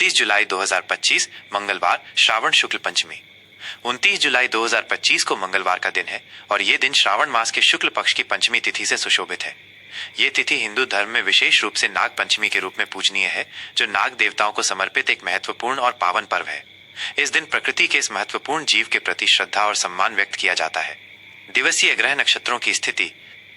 29 जुलाई 2025 मंगलवार, श्रावण शुक्ल पंचमी। 29 जुलाई 2025 को मंगलवार का दिन है और ये दिन श्रावण मास के शुक्ल पक्ष की पंचमी तिथि से सुशोभित है। ये तिथि हिंदू धर्म में विशेष रूप से नाग पंचमी के रूप में पूजनीय है, जो नाग देवताओं को समर्पित एक महत्वपूर्ण और पावन पर्व है। इस दिन प्रकृति के इस महत्वपूर्ण जीव के प्रति श्रद्धा और सम्मान व्यक्त किया जाता है। दिवसीय ग्रह नक्षत्रों की स्थिति।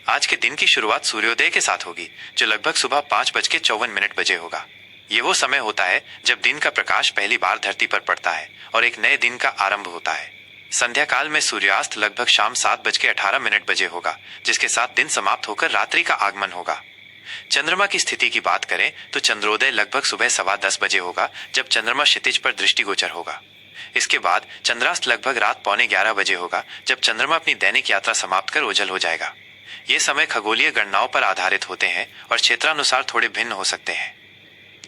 आज के दिन की शुरुआत सूर्योदय के साथ होगी, जो लगभग सुबह 5:54 बजे होगा। ये वो समय होता है जब दिन का प्रकाश पहली बार धरती पर पड़ता है और एक नए दिन का आरंभ होता है। संध्या काल में सूर्यास्त लगभग शाम 7:18 बजे होगा, जिसके साथ दिन समाप्त होकर रात्रि का आगमन होगा। चंद्रमा की स्थिति की बात करें तो चंद्रोदय लगभग सुबह 10:15 बजे होगा, जब चंद्रमा क्षितिज पर दृष्टिगोचर होगा। इसके बाद चंद्रास्त लगभग रात 11:15 बजे होगा, जब चंद्रमा अपनी दैनिक यात्रा समाप्त कर ओझल हो जाएगा। ये समय खगोलीय गणनाओं पर आधारित होते हैं और क्षेत्रानुसार थोड़े भिन्न हो सकते हैं।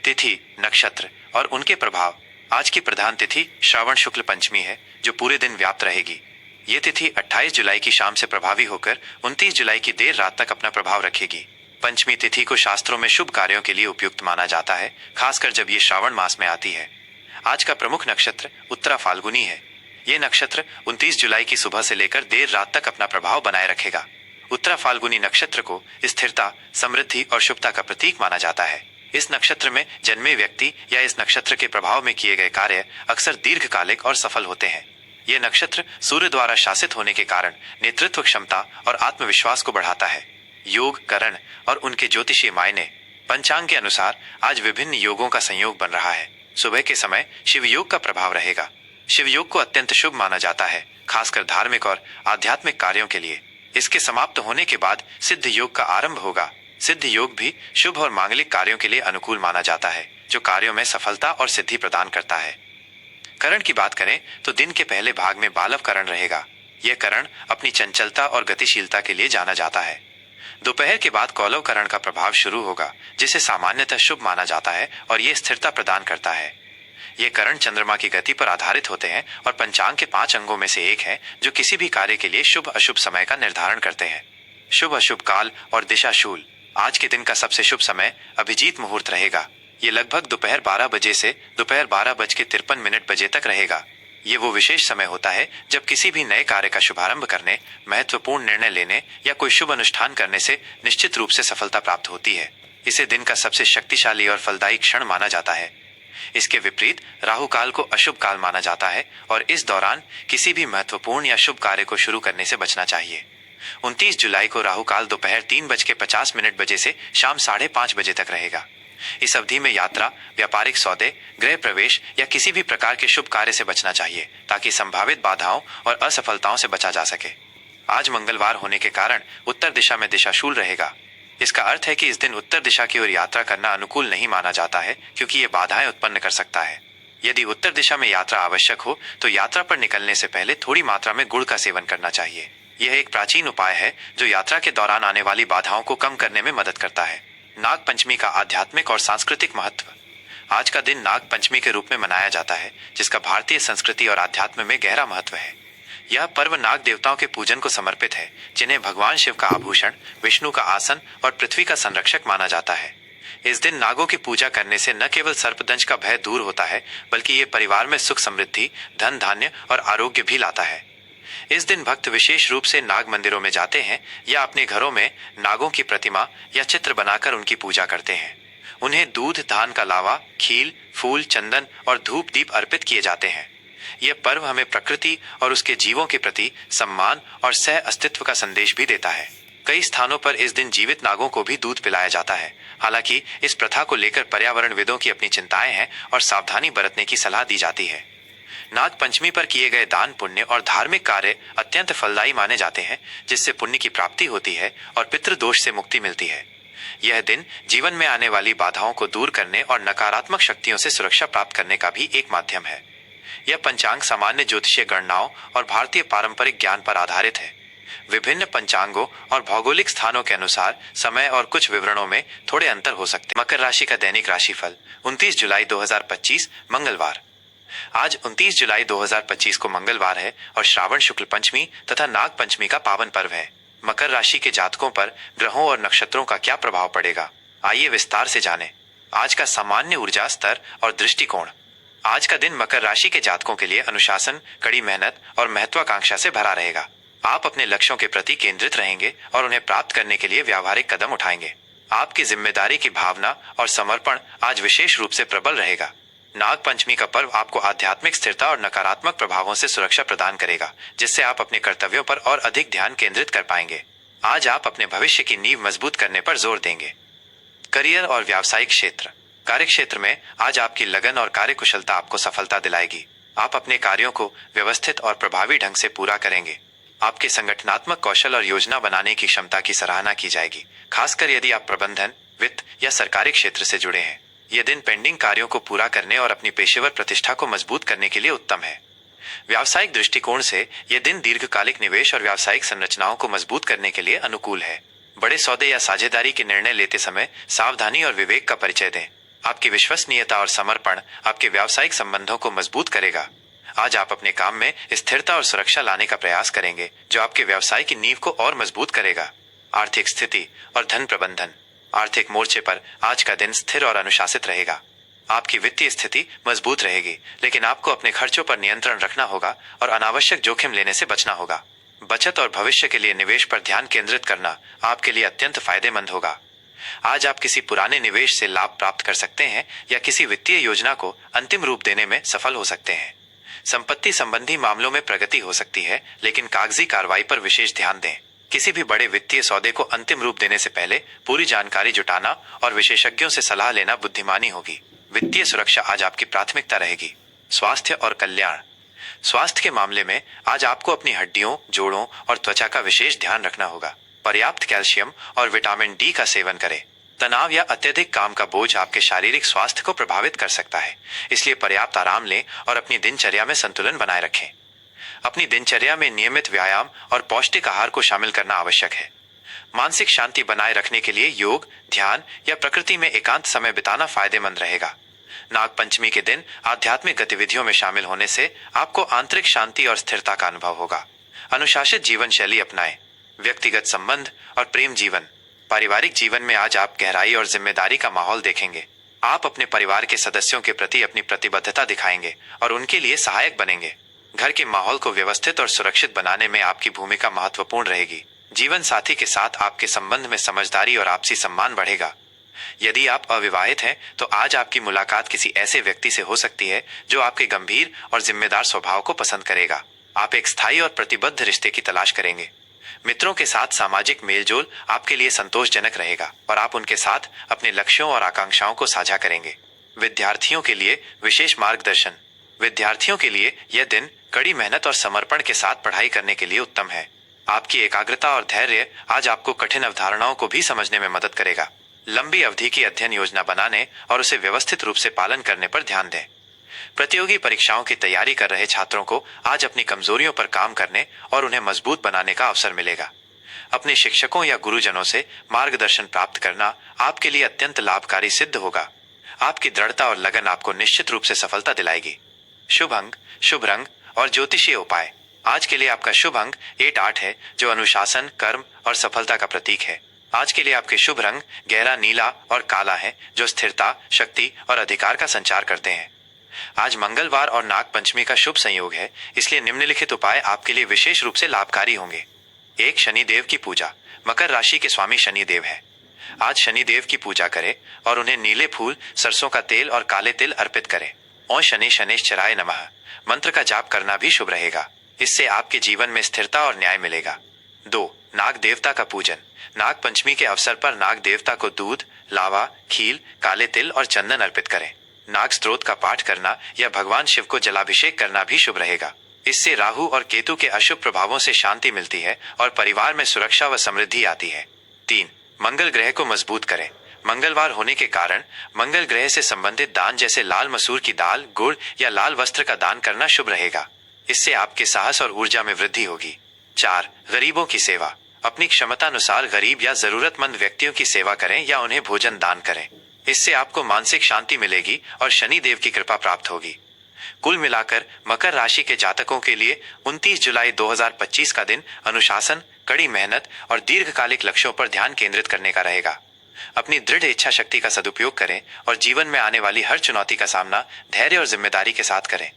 तिथि, नक्षत्र और उनके प्रभाव। आज की प्रधान तिथि श्रावण शुक्ल पंचमी है, जो पूरे दिन व्याप्त रहेगी। ये तिथि 28 जुलाई की शाम से प्रभावी होकर 29 जुलाई की देर रात तक अपना प्रभाव रखेगी। पंचमी तिथि को शास्त्रों में शुभ कार्यों के लिए उपयुक्त माना जाता है, खासकर जब ये श्रावण मास में आती है। आज का प्रमुख नक्षत्र उत्तरा फाल्गुनी है। ये नक्षत्र 29 जुलाई की सुबह से लेकर देर रात तक अपना प्रभाव बनाए रखेगा। उत्तरा फाल्गुनी नक्षत्र को स्थिरता, समृद्धि और शुभता का प्रतीक माना जाता है। इस नक्षत्र में जन्मे व्यक्ति या इस नक्षत्र के प्रभाव में किए गए कार्य अक्सर दीर्घकालिक और सफल होते हैं। ये नक्षत्र सूर्य द्वारा शासित होने के कारण नेतृत्व क्षमता और आत्मविश्वास को बढ़ाता है। योग, करण और उनके ज्योतिषीय मायने। पंचांग के अनुसार आज विभिन्न योगों का संयोग बन रहा है। सुबह के समय शिव योग का प्रभाव रहेगा। शिव योग को अत्यंत शुभ माना जाता है, खासकर धार्मिक और आध्यात्मिक कार्यों के लिए। इसके समाप्त होने के बाद सिद्ध योग का आरंभ होगा। सिद्ध योग भी शुभ और मांगलिक कार्यों के लिए अनुकूल माना जाता है, जो कार्यों में सफलता और सिद्धि प्रदान करता है। करण की बात करें तो दिन के पहले भाग में बालव करण रहेगा। यह करण अपनी चंचलता और गतिशीलता के लिए जाना जाता है। दोपहर के बाद कौलव करण का प्रभाव शुरू होगा, जिसे सामान्यतः शुभ माना जाता है और यह स्थिरता प्रदान करता है। ये करण चंद्रमा की गति पर आधारित होते हैं और पंचांग के 5 अंगों में से एक है, जो किसी भी कार्य के लिए शुभ अशुभ समय का निर्धारण करते हैं। शुभ अशुभ काल और दिशा शूल। आज के दिन का सबसे शुभ समय अभिजीत मुहूर्त रहेगा। ये लगभग दोपहर 12 बजे से दोपहर 12:53 बजे तक रहेगा। ये वो विशेष समय होता है जब किसी भी नए कार्य का शुभारंभ करने, महत्वपूर्ण निर्णय लेने या कोई शुभ अनुष्ठान करने से निश्चित रूप से सफलता प्राप्त होती है। इसे दिन का सबसे शक्तिशाली और फलदायी क्षण माना जाता है। इसके विपरीत राहु काल को अशुभ काल माना जाता है और इस दौरान किसी भी महत्वपूर्ण या शुभ कार्य को शुरू करने से बचना चाहिए। 29 जुलाई को राहु काल दोपहर 3:50 बजे से शाम 5:30 बजे तक रहेगा। इस अवधि में यात्रा, व्यापारिक सौदे, गृह प्रवेश या किसी भी प्रकार के शुभ कार्य से बचना चाहिए, ताकि संभावित बाधाओं और असफलताओं से बचा जा सके। आज मंगलवार होने के कारण उत्तर दिशा में दिशाशूल रहेगा। इसका अर्थ है कि इस दिन उत्तर दिशा की ओर यात्रा करना अनुकूल नहीं माना जाता है, क्योंकि ये बाधाएं उत्पन्न कर सकता है। यदि उत्तर दिशा में यात्रा आवश्यक हो तो यात्रा पर निकलने से पहले थोड़ी मात्रा में गुड़ का सेवन करना चाहिए। यह एक प्राचीन उपाय है जो यात्रा के दौरान आने वाली बाधाओं को कम करने में मदद करता है। नाग पंचमी का आध्यात्मिक और सांस्कृतिक महत्व। आज का दिन नाग पंचमी के रूप में मनाया जाता है, जिसका भारतीय संस्कृति और आध्यात्म में गहरा महत्व है। यह पर्व नाग देवताओं के पूजन को समर्पित है, जिन्हें भगवान शिव का आभूषण, विष्णु का आसन और पृथ्वी का संरक्षक माना जाता है। इस दिन नागों की पूजा करने से न केवल सर्पदंश का भय दूर होता है, बल्कि ये परिवार में सुख समृद्धि, धन धान्य और आरोग्य भी लाता है। इस दिन भक्त विशेष रूप से नाग मंदिरों में जाते हैं या अपने घरों में नागों की प्रतिमा या चित्र बनाकर उनकी पूजा करते हैं। उन्हें दूध, धान का लावा, खील, फूल, चंदन और धूप दीप अर्पित किए जाते हैं। यह पर्व हमें प्रकृति और उसके जीवों के प्रति सम्मान और सह अस्तित्व का संदेश भी देता है। कई स्थानों पर इस दिन जीवित नागों को भी दूध पिलाया जाता है। हालांकि इस प्रथा को लेकर पर्यावरणविदों की अपनी चिंताएं हैं और सावधानी बरतने की सलाह दी जाती है। नाग पंचमी पर किए गए दान, पुण्य और धार्मिक कार्य अत्यंत फलदायी माने जाते हैं, जिससे पुण्य की प्राप्ति होती है और पितृदोष से मुक्ति मिलती है। यह दिन जीवन में आने वाली बाधाओं को दूर करने और नकारात्मक शक्तियों से सुरक्षा प्राप्त करने का भी एक माध्यम है। यह पंचांग सामान्य ज्योतिषीय गणनाओं और भारतीय पारंपरिक ज्ञान पर आधारित है। विभिन्न पंचांगों और भौगोलिक स्थानों के अनुसार समय और कुछ विवरणों में थोड़े अंतर हो सकते हैं। मकर राशि का दैनिक राशिफल 29 जुलाई 2025 मंगलवार। आज 29 जुलाई 2025 को मंगलवार है और श्रावण शुक्ल पंचमी तथा नाग पंचमी का पावन पर्व है। मकर राशि के जातकों पर ग्रहों और नक्षत्रों का क्या प्रभाव पड़ेगा, आइए विस्तार से जानें। आज का सामान्य ऊर्जा स्तर और दृष्टिकोण। आज का दिन मकर राशि के जातकों के लिए अनुशासन, कड़ी मेहनत और महत्वाकांक्षा से भरा रहेगा। आप अपने लक्ष्यों के प्रति केंद्रित रहेंगे और उन्हें प्राप्त करने के लिए व्यावहारिक कदम उठाएंगे। आपकी जिम्मेदारी की भावना और समर्पण आज विशेष रूप से प्रबल रहेगा। नाग पंचमी का पर्व आपको आध्यात्मिक स्थिरता और नकारात्मक प्रभावों से सुरक्षा प्रदान करेगा, जिससे आप अपने कर्तव्यों पर और अधिक ध्यान केंद्रित कर पाएंगे। आज आप अपने भविष्य की नींव मजबूत करने पर जोर देंगे। करियर और व्यावसायिक क्षेत्र। कार्य क्षेत्र में आज आपकी लगन और कार्यकुशलता आपको सफलता दिलाएगी। आप अपने कार्यों को व्यवस्थित और प्रभावी ढंग से पूरा करेंगे। आपके संगठनात्मक कौशल और योजना बनाने की क्षमता की सराहना की जाएगी, खासकर यदि आप प्रबंधन, वित्त या सरकारी क्षेत्र से जुड़े हैं। यह दिन पेंडिंग कार्यों को पूरा करने और अपनी पेशेवर प्रतिष्ठा को मजबूत करने के लिए उत्तम है। व्यावसायिक दृष्टिकोण से यह दिन दीर्घकालिक निवेश और व्यावसायिक संरचनाओं को मजबूत करने के लिए अनुकूल है। बड़े सौदे या साझेदारी के निर्णय लेते समय सावधानी और विवेक का परिचय दें। आपकी विश्वसनीयता और समर्पण आपके व्यावसायिक संबंधों को मजबूत करेगा। आज आप अपने काम में स्थिरता और सुरक्षा लाने का प्रयास करेंगे, जो आपके व्यवसाय की नींव को और मजबूत करेगा। आर्थिक स्थिति और धन प्रबंधन। आर्थिक मोर्चे पर आज का दिन स्थिर और अनुशासित रहेगा। आपकी वित्तीय स्थिति मजबूत रहेगी, लेकिन आपको अपने खर्चों पर नियंत्रण रखना होगा और अनावश्यक जोखिम लेने से बचना होगा। बचत और भविष्य के लिए निवेश पर ध्यान केंद्रित करना आपके लिए अत्यंत फायदेमंद होगा। आज आप किसी पुराने निवेश से लाभ प्राप्त कर सकते हैं या किसी वित्तीय योजना को अंतिम रूप देने में सफल हो सकते हैं। संपत्ति संबंधी मामलों में प्रगति हो सकती है, लेकिन कागजी कार्रवाई पर विशेष ध्यान दें। किसी भी बड़े वित्तीय सौदे को अंतिम रूप देने से पहले पूरी जानकारी जुटाना और विशेषज्ञों से सलाह लेना बुद्धिमानी होगी। वित्तीय सुरक्षा आज आपकी प्राथमिकता रहेगी। स्वास्थ्य और कल्याण। स्वास्थ्य के मामले में आज आपको अपनी हड्डियों, जोड़ों और त्वचा का विशेष ध्यान रखना होगा। पर्याप्त कैल्शियम और विटामिन डी का सेवन करें। तनाव या अत्यधिक काम का बोझ आपके शारीरिक स्वास्थ्य को प्रभावित कर सकता है, इसलिए पर्याप्त आराम लें और अपनी दिनचर्या में संतुलन बनाए रखें। अपनी दिनचर्या में नियमित व्यायाम और पौष्टिक आहार को शामिल करना आवश्यक है। मानसिक शांति बनाए रखने के लिए योग, ध्यान या प्रकृति में एकांत समय बिताना फायदेमंद रहेगा। नाग पंचमी के दिन आध्यात्मिक गतिविधियों में शामिल होने से आपको आंतरिक शांति और स्थिरता का अनुभव होगा। अनुशासित जीवन शैली अपनाएं। व्यक्तिगत संबंध और प्रेम जीवन। पारिवारिक जीवन में आज आप गहराई और जिम्मेदारी का माहौल देखेंगे। आप अपने परिवार के सदस्यों के प्रति अपनी प्रतिबद्धता दिखाएंगे और उनके लिए सहायक बनेंगे। घर के माहौल को व्यवस्थित और सुरक्षित बनाने में आपकी भूमिका महत्वपूर्ण रहेगी। जीवन साथी के साथ आपके संबंध में समझदारी और आपसी सम्मान बढ़ेगा। यदि आप अविवाहित हैं, तो आज आपकी मुलाकात किसी ऐसे व्यक्ति से हो सकती है जो आपके गंभीर और जिम्मेदार स्वभाव को पसंद करेगा। आप एक स्थायी और प्रतिबद्ध रिश्ते की तलाश करेंगे। मित्रों के साथ सामाजिक मेलजोल आपके लिए संतोषजनक रहेगा और आप उनके साथ अपने लक्ष्यों और आकांक्षाओं को साझा करेंगे। विद्यार्थियों के लिए विशेष मार्गदर्शन। विद्यार्थियों के लिए यह दिन कड़ी मेहनत और समर्पण के साथ पढ़ाई करने के लिए उत्तम है। आपकी एकाग्रता और धैर्य आज आपको कठिन अवधारणाओं को भी समझने में मदद करेगा। लंबी अवधि की अध्ययन योजना बनाने और उसे व्यवस्थित रूप से पालन करने पर ध्यान दें। प्रतियोगी परीक्षाओं की तैयारी कर रहे छात्रों को आज अपनी कमजोरियों पर काम करने और उन्हें मजबूत बनाने का अवसर मिलेगा। अपने शिक्षकों या गुरुजनों से मार्गदर्शन प्राप्त करना आपके लिए अत्यंत लाभकारी सिद्ध होगा। आपकी दृढ़ता और लगन आपको निश्चित रूप से सफलता दिलाएगी। शुभ अंक, शुभ रंग और ज्योतिषीय उपाय। आज के लिए आपका शुभ अंक 8 है, जो अनुशासन, कर्म और सफलता का प्रतीक है। आज के लिए आपके शुभ रंग गहरा नीला और काला है, जो स्थिरता, शक्ति और अधिकार का संचार करते हैं। आज मंगलवार और नाग पंचमी का शुभ संयोग है, इसलिए निम्नलिखित उपाय आपके लिए विशेष रूप से लाभकारी होंगे। 1. शनिदेव की पूजा। मकर राशि के स्वामी शनिदेव है। आज शनिदेव की पूजा करें और उन्हें नीले फूल, सरसों का तेल और काले तिल अर्पित करें। ओम शनि शनैश्चराय नमः मंत्र का जाप करना भी शुभ रहेगा। इससे आपके जीवन में स्थिरता और न्याय मिलेगा। 2. नाग देवता का पूजन। नाग पंचमी के अवसर पर नाग देवता को दूध, लावा, खील, काले तिल और चंदन अर्पित करें। नाग स्तोत्र का पाठ करना या भगवान शिव को जलाभिषेक करना भी शुभ रहेगा। इससे राहु और केतु के अशुभ प्रभावों से शांति मिलती है और परिवार में सुरक्षा व समृद्धि आती है। 3. मंगल ग्रह को मजबूत करें। मंगलवार होने के कारण मंगल ग्रह से संबंधित दान जैसे लाल मसूर की दाल, गुड़ या लाल वस्त्र का दान करना शुभ रहेगा। इससे आपके साहस और ऊर्जा में वृद्धि होगी। 4. गरीबों की सेवा। अपनी क्षमतानुसार गरीब या जरूरतमंद व्यक्तियों की सेवा करें या उन्हें भोजन दान करें। इससे आपको मानसिक शांति मिलेगी और शनि देव की कृपा प्राप्त होगी। कुल मिलाकर मकर राशि के जातकों के लिए 29 जुलाई 2025 का दिन अनुशासन, कड़ी मेहनत और दीर्घकालिक लक्ष्यों पर ध्यान केंद्रित करने का रहेगा। अपनी दृढ़ इच्छा शक्ति का सदुपयोग करें और जीवन में आने वाली हर चुनौती का सामना धैर्य और जिम्मेदारी के साथ करें।